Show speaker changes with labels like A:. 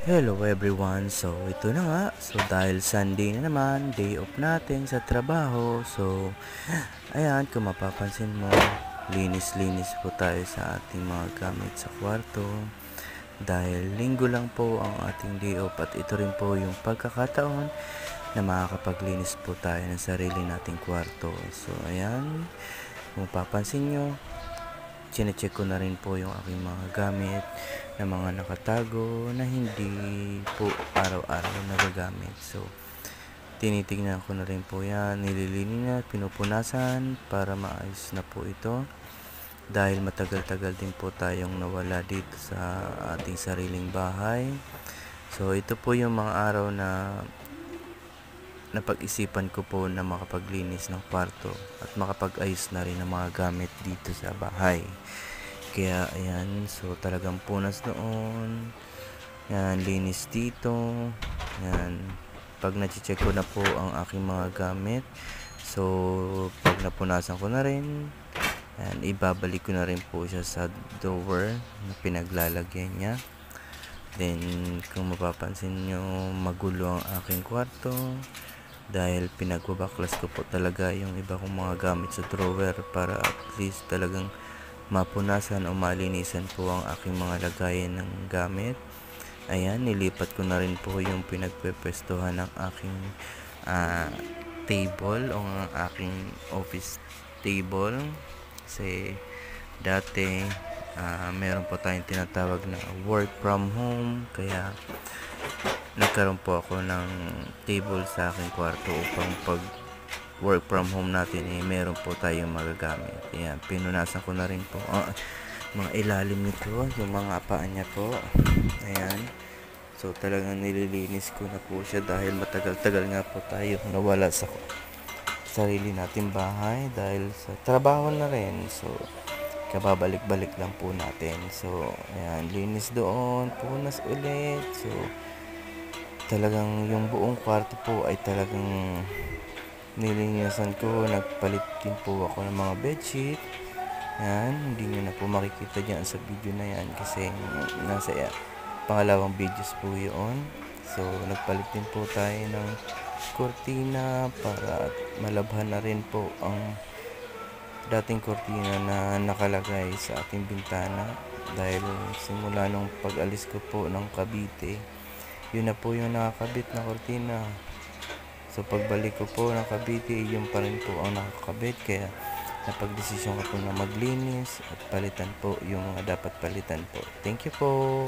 A: Hello everyone, so ito na nga, so dahil Sunday na naman, day off natin sa trabaho, so ayan, kung mapapansin mo, linis-linis po tayo sa ating mga gamit sa kwarto, dahil linggo lang po ang ating day off at ito rin po yung pagkakataon na makakapaglinis po tayo ng sarili nating kwarto. So ayan, kung mapapansin nyo, chinecheck ko na rin po yung aking mga gamit na mga nakatago na hindi po araw-araw nagagamit. So, tinitignan ko na rin po yan, nililinis at pinupunasan para maayos na po ito. Dahil matagal-tagal din po tayong nawala dito sa ating sariling bahay. So, ito po yung mga araw na napag-isipan ko po na makapaglinis ng kwarto at makapag-ayos na rin ng mga gamit dito sa bahay. Kaya ayan, so talagang punas noon. Yan, linis dito. Yan, pag na-check ko na po ang aking mga gamit, so pag napunasan ko na rin, yan, ibabalik ko na rin po siya sa drawer na pinaglalagyan niya. Then, kung mapapansin nyo, magulo ang aking kwarto dahil pinagbabaklas ko po talaga yung iba kong mga gamit sa drawer para at least talagang mapunasan o malinisan po ang aking mga lagayan ng gamit. Ayan, nilipat ko na rin po yung pinagpepwestuhan ng aking table o ang aking office table. Kasi dati meron po tayong tinatawag na work from home, kaya nagkaroon po ako ng table sa aking kwarto upang pag work from home natin meron po tayong magagamit. Ayan, pinunasan ko na rin po mga ilalim nito, yung mga paan niya po. Ayan, so talagang nililinis ko na po siya dahil matagal-tagal nga po tayo nawala sa sarili nating bahay dahil sa trabaho na rin. So kababalik-balik lang po natin. So ayan, linis doon, punas ulit. So talagang yung buong kwarto po ay talagang nilinisan ko. Nagpalit din po ako ng mga bedsheet. Yan, hindi nyo na po makikita dyan sa video na yan kasi nasa pangalawang videos po yun. So nagpalit din po tayo ng kortina para malabhan na rin po ang dating kortina na nakalagay sa ating bintana. Dahil simula nung pag-alis ko po ng Cavite, yun na po yung nakakabit na kortina. So pagbalik ko po ng Cavite, yun pa rin po ang nakakabit. Kaya napagdesisyon ko po na maglinis at palitan po yung mga dapat palitan po. Thank you po.